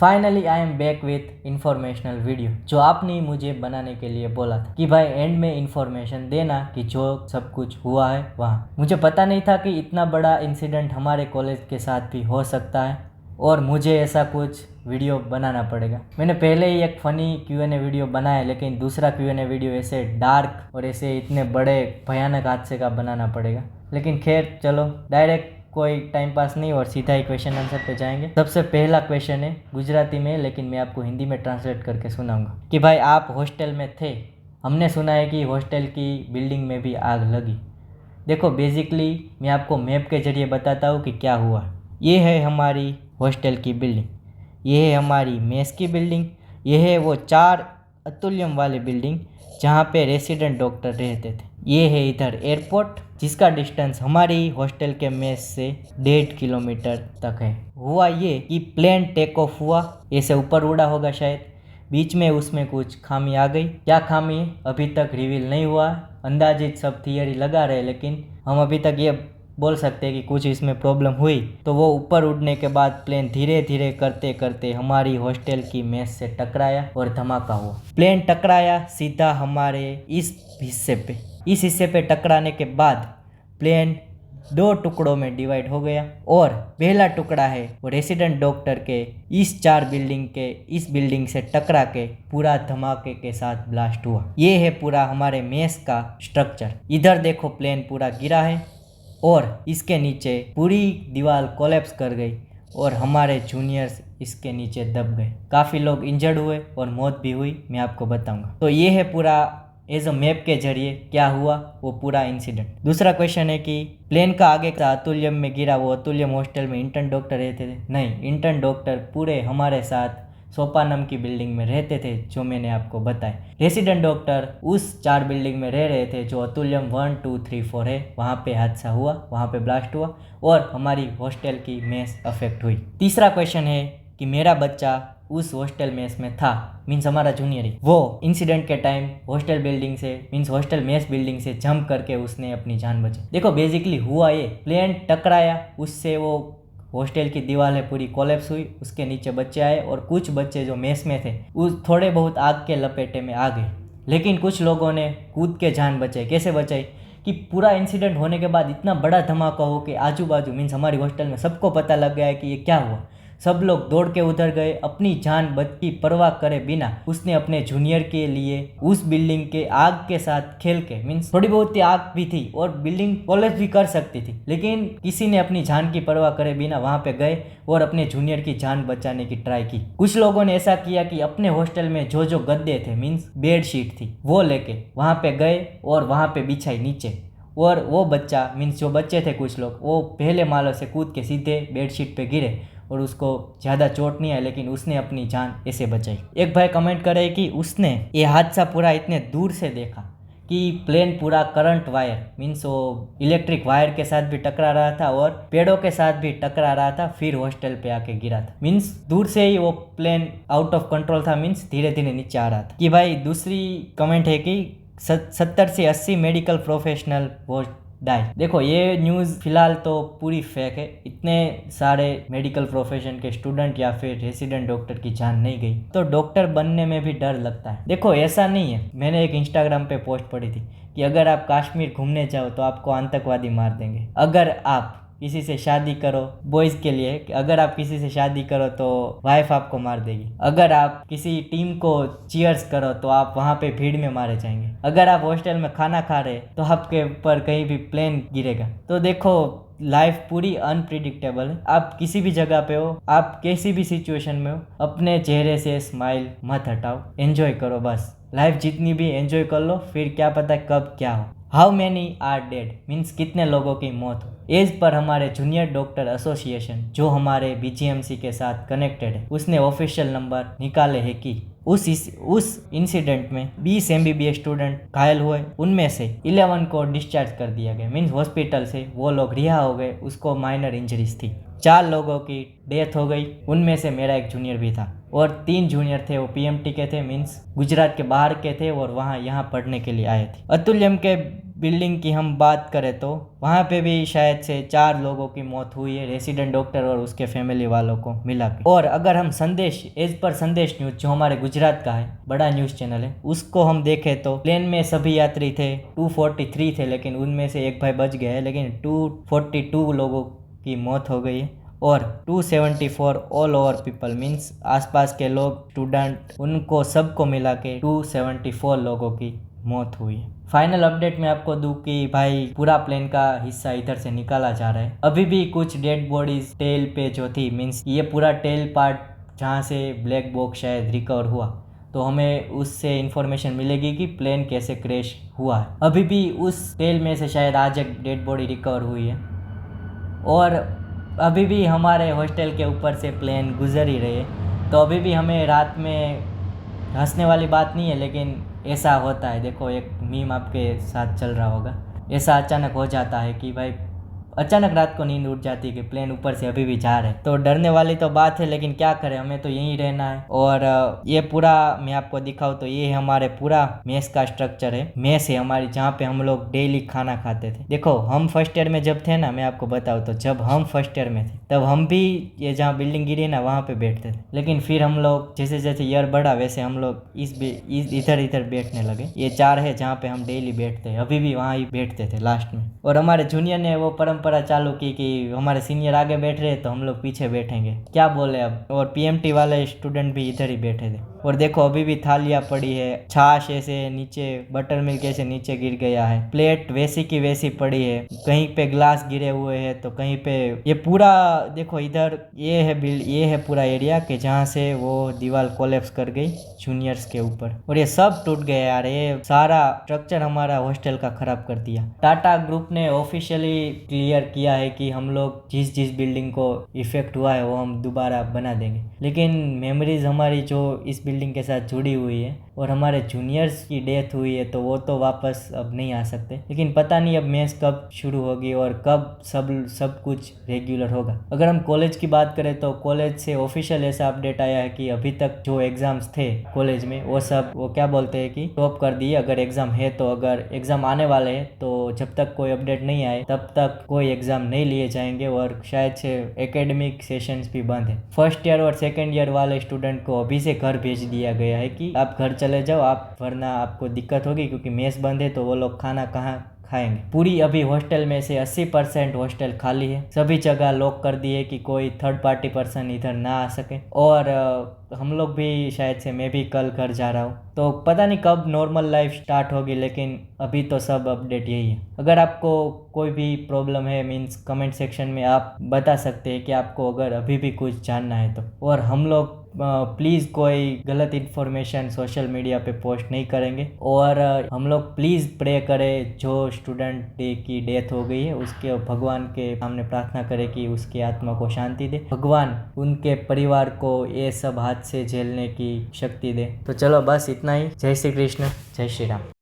Finally I am back with informational video जो आपने मुझे बनाने के लिए बोला था कि भाई एंड में इंफॉर्मेशन देना कि जो सब कुछ हुआ है वहाँ। मुझे पता नहीं था कि इतना बड़ा इंसिडेंट हमारे कॉलेज के साथ भी हो सकता है और मुझे ऐसा कुछ वीडियो बनाना पड़ेगा। मैंने पहले ही एक फ़नी Q&A वीडियो बनाया, लेकिन दूसरा Q&A वीडियो ऐसे डार्क और ऐसे इतने बड़े भयानक हादसे का बनाना पड़ेगा। लेकिन खैर चलो, डायरेक्ट कोई टाइम पास नहीं और सीधा ही क्वेश्चन आंसर पे जाएंगे। सबसे पहला क्वेश्चन है गुजराती में, लेकिन मैं आपको हिंदी में ट्रांसलेट करके सुनाऊंगा कि भाई आप हॉस्टल में थे, हमने सुना है कि हॉस्टल की बिल्डिंग में भी आग लगी। देखो बेसिकली मैं आपको मैप के जरिए बताता हूँ कि क्या हुआ। ये है हमारी हॉस्टल की बिल्डिंग, ये है हमारी मेस की बिल्डिंग, ये है वो 4 अतुल्यम वाली बिल्डिंग जहाँ पे रेसिडेंट डॉक्टर रहते थे। ये है इधर एयरपोर्ट जिसका डिस्टेंस हमारी हॉस्टल के मेस से 1.5 किलोमीटर तक है। हुआ ये कि प्लेन टेक ऑफ हुआ, ऐसे ऊपर उड़ा होगा शायद, बीच में उसमें कुछ खामी आ गई। क्या खामी अभी तक रिवील नहीं हुआ, अंदाजित सब थियरी लगा रहे, लेकिन हम अभी तक ये बोल सकते हैं कि कुछ इसमें प्रॉब्लम हुई। तो वो ऊपर उड़ने के बाद प्लेन धीरे धीरे करते करते हमारी हॉस्टल की मेस से टकराया और धमाका हुआ। प्लेन टकराया सीधा हमारे इस हिस्से पे। इस हिस्से पे टकराने के बाद प्लेन 2 टुकड़ों में डिवाइड हो गया और पहला टुकड़ा है वो रेसिडेंट डॉक्टर के इस 4 बिल्डिंग के इस बिल्डिंग से टकरा के पूरा धमाके के साथ ब्लास्ट हुआ। ये है पूरा हमारे मेस का स्ट्रक्चर। इधर देखो प्लेन पूरा गिरा है और इसके नीचे पूरी दीवार कोलैप्स कर गई और हमारे जूनियर्स इसके नीचे दब गए। काफ़ी लोग इंजर्ड हुए और मौत भी हुई, मैं आपको बताऊंगा। तो ये है पूरा एज अ मैप के जरिए क्या हुआ वो पूरा इंसिडेंट। दूसरा क्वेश्चन है कि प्लेन का आगे का अतुल्यम में गिरा, वो अतुल्यम हॉस्टल में इंटर्न डॉक्टर रहते थे? नहीं, इंटर्न डॉक्टर पूरे हमारे साथ सोपानम की बिल्डिंग में रहते थे जो मैंने आपको बताया। रेसिडेंट डॉक्टर उस 4 बिल्डिंग में रह रहे थे जो अतुल्यम 1, 2, 3, 4 है। वहाँ पे हादसा हुआ, वहाँ पे ब्लास्ट हुआ और हमारी हॉस्टल की मेस अफेक्ट हुई। तीसरा क्वेश्चन है कि मेरा बच्चा उस हॉस्टल मेस में था, मीन्स हमारा जूनियर ही, वो इंसिडेंट के टाइम हॉस्टल बिल्डिंग से मीन्स हॉस्टल मेस बिल्डिंग से जंप करके उसने अपनी जान बचाई। देखो बेसिकली हुआ ये, प्लेन टकराया, उससे वो हॉस्टल की दीवारें पूरी कोलैप्स हुई, उसके नीचे बच्चे आए और कुछ बच्चे जो मेस में थे उस थोड़े बहुत आग के लपेटे में आ गए, लेकिन कुछ लोगों ने कूद के जान बचाई। कैसे बचाई कि पूरा इंसिडेंट होने के बाद इतना बड़ा धमाका हो कि आजू बाजू मीन्स हमारी हॉस्टल में सबको पता लग गया है कि ये क्या हुआ। सब लोग दौड़ के उधर गए, अपनी जान बच की परवाह करे बिना उसने अपने जूनियर के लिए उस बिल्डिंग के आग के साथ खेल के, मीन्स थोड़ी बहुत आग भी थी और बिल्डिंग कोलैप्स भी कर सकती थी, लेकिन किसी ने अपनी जान की परवाह करे बिना वहां पे गए और अपने जूनियर की जान बचाने की ट्राई की। कुछ लोगों ने ऐसा किया कि अपने हॉस्टल में जो जो गद्दे थे मीन्स बेडशीट थी वो लेके वहां पे गए और वहां पे बिछाई नीचे, और वो बच्चा मीन्स जो बच्चे थे कुछ लोग वो पहले मालों से कूद के सीधे बेडशीट पे गिरे और उसको ज़्यादा चोट नहीं आई, लेकिन उसने अपनी जान ऐसे बचाई। एक भाई कमेंट करे कि उसने ये हादसा पूरा इतने दूर से देखा कि प्लेन पूरा करंट वायर मीन्स वो इलेक्ट्रिक वायर के साथ भी टकरा रहा था और पेड़ों के साथ भी टकरा रहा था, फिर हॉस्टल पे आके गिरा था। मीन्स दूर से ही वो प्लेन आउट ऑफ कंट्रोल था, मीन्स धीरे धीरे नीचे आ रहा था। कि भाई दूसरी कमेंट है कि 70 से 80 मेडिकल प्रोफेशनल वो डाई। देखो ये न्यूज़ फिलहाल तो पूरी फेक है, इतने सारे मेडिकल प्रोफेशन के स्टूडेंट या फिर रेसिडेंट डॉक्टर की जान नहीं गई, तो डॉक्टर बनने में भी डर लगता है। देखो ऐसा नहीं है, मैंने एक इंस्टाग्राम पे पोस्ट पढ़ी थी कि अगर आप कश्मीर घूमने जाओ तो आपको आतंकवादी मार देंगे। अगर आप किसी से शादी करो, बॉयज़ के लिए, अगर आप किसी से शादी करो तो वाइफ आपको मार देगी। अगर आप किसी टीम को चीयर्स करो तो आप वहाँ पे भीड़ में मारे जाएंगे। अगर आप हॉस्टल में खाना खा रहे तो आपके ऊपर कहीं भी प्लेन गिरेगा। तो देखो लाइफ पूरी अनप्रिडिक्टेबल है। आप किसी भी जगह पे हो, आप किसी भी सिचुएशन में हो, अपने चेहरे से स्माइल मत हटाओ, एंजॉय करो बस। लाइफ जितनी भी एंजॉय कर लो, फिर क्या पता कब क्या हो। How many are dead means कितने लोगों की मौत हो। एज पर हमारे जूनियर डॉक्टर एसोसिएशन जो हमारे BGMC के साथ कनेक्टेड है उसने ऑफिशियल नंबर निकाले हैं कि उस इंसिडेंट में 20 MBBS स्टूडेंट घायल हुए, उनमें से 11 को डिस्चार्ज कर दिया गया, मीन्स हॉस्पिटल से वो लोग रिहा हो गए, उसको माइनर इंजरीज थी। 4 लोगों की डेथ हो गई, उनमें से मेरा एक जूनियर भी था और 3 जूनियर थे वो PMT के थे, मीन्स गुजरात के बाहर के थे और वहाँ यहाँ पढ़ने के लिए आए थे। अतुल्यम के बिल्डिंग की हम बात करें तो वहाँ पे भी शायद से 4 लोगों की मौत हुई है, रेसिडेंट डॉक्टर और उसके फैमिली वालों को मिला के। और अगर हम संदेश, एज पर संदेश न्यूज जो हमारे गुजरात का है, बड़ा न्यूज़ चैनल है, उसको हम देखें तो प्लेन में सभी यात्री थे, 243 थे, लेकिन उनमें से एक भाई बच गया है, लेकिन 242 लोगों की मौत हो गई है और 274 ऑल ओवर पीपल मीन्स आसपास के लोग, स्टूडेंट, उनको सबको मिला के 274 लोगों की मौत हुई है। फाइनल अपडेट मैं आपको दूं कि भाई पूरा प्लेन का हिस्सा इधर से निकाला जा रहा है। अभी भी कुछ डेड बॉडीज टेल पे जो थी, मीन्स ये पूरा टेल पार्ट जहाँ से ब्लैक बॉक्स शायद रिकवर हुआ, तो हमें उससे इंफॉर्मेशन मिलेगी कि प्लेन कैसे क्रैश हुआ है। अभी भी उस टेल में से शायद आज एक डेड बॉडी रिकवर हुई है और अभी भी हमारे हॉस्टल के ऊपर से प्लेन गुजर ही रही है। तो अभी भी हमें रात में हंसने वाली बात नहीं है, लेकिन ऐसा होता है। देखो, एक मीम आपके साथ चल रहा होगा, ऐसा अचानक हो जाता है कि भाई अचानक रात को नींद उठ जाती है कि प्लेन ऊपर से अभी भी जा रहे हैं। तो डरने वाली तो बात है, लेकिन क्या करें, हमें तो यहीं रहना है। और ये पूरा मैं आपको दिखाऊँ तो ये हमारे पूरा मेस का स्ट्रक्चर है। मेस है हमारी, जहाँ पे हम लोग डेली खाना खाते थे। देखो, हम फर्स्ट ईयर में जब थे ना, मैं आपको बताऊँ तो जब हम फर्स्ट ईयर में थे तब हम भी ये जहाँ बिल्डिंग गिरी ना वहाँ पे बैठते थे, लेकिन फिर हम लोग जैसे जैसे ईयर बढ़ा वैसे हम लोग इधर इधर बैठने लगे। ये 4 है जहाँ पे हम डेली बैठते हैं, अभी भी वहाँ ही बैठते थे लास्ट में। और हमारे जूनियर ने वो परंपरा चालू की कि हमारे सीनियर आगे बैठ रहे तो हम लोग पीछे बैठेंगे, क्या बोले अब। और पीएमटी वाले स्टूडेंट भी इधर ही बैठे थे। और देखो, अभी भी थालियाँ पड़ी है, छाछ ऐसे नीचे, बटर मिल्क ऐसे नीचे गिर गया है, प्लेट वैसी की वैसी पड़ी है, कहीं पे ग्लास गिरे हुए हैं तो कहीं पे ये पूरा देखो इधर ये है पूरा एरिया के जहाँ से वो दीवार कोलैप्स कर गई जूनियर्स के ऊपर और ये सब टूट गया यार। ये सारा स्ट्रक्चर हमारा हॉस्टल का खराब कर दिया। टाटा ग्रुप ने ऑफिशियली क्लियर किया है कि हम लोग जिस जिस बिल्डिंग को इफेक्ट हुआ है वो हम दोबारा बना देंगे, लेकिन मेमोरीज हमारी जो इस बिल्डिंग के साथ जुड़ी हुई है और हमारे जूनियर्स की डेथ हुई है तो वो तो वापस अब नहीं आ सकते। लेकिन पता नहीं अब मेस कब शुरू होगी और कब सब कुछ रेगुलर होगा। अगर हम कॉलेज की बात करें तो कॉलेज से ऑफिशियल ऐसा अपडेट आया है कि अभी तक जो एग्जाम्स थे कॉलेज में वो क्या बोलते हैं कि स्टॉप कर दिए। अगर एग्जाम है तो, अगर एग्जाम आने वाले हैं तो जब तक कोई अपडेट नहीं आए तब तक कोई एग्जाम नहीं लिए जाएंगे और शायद से एकेडमिक सेशंस भी बंद है। फर्स्ट ईयर और सेकेंड ईयर वाले स्टूडेंट को अभी से घर भेज दिया गया है कि आप घर चले जाओ, आप वरना आपको दिक्कत होगी, क्योंकि मेस बंद है तो वो लोग खाना कहाँ खाएंगे। पूरी अभी हॉस्टल में से 80% हॉस्टल खाली है, सभी जगह लॉक कर दिए कि कोई थर्ड पार्टी पर्सन इधर ना आ सके। और हम लोग भी शायद से, मैं भी कल घर जा रहा हूँ, तो पता नहीं कब नॉर्मल लाइफ स्टार्ट होगी, लेकिन अभी तो सब अपडेट यही है। अगर आपको कोई भी प्रॉब्लम है मीन्स कमेंट सेक्शन में आप बता सकते हैं कि आपको अगर अभी भी कुछ जानना है तो। और हम लोग प्लीज़ कोई गलत इन्फॉर्मेशन सोशल मीडिया पे पोस्ट नहीं करेंगे और हम लोग प्लीज़ प्रे करें जो स्टूडेंट की डेथ हो गई है उसके भगवान के सामने प्रार्थना करें कि उसकी आत्मा को शांति दे, भगवान उनके परिवार को ये सब हाथ से झेलने की शक्ति दे। तो चलो बस इतना ही। जय श्री कृष्ण, जय श्री राम।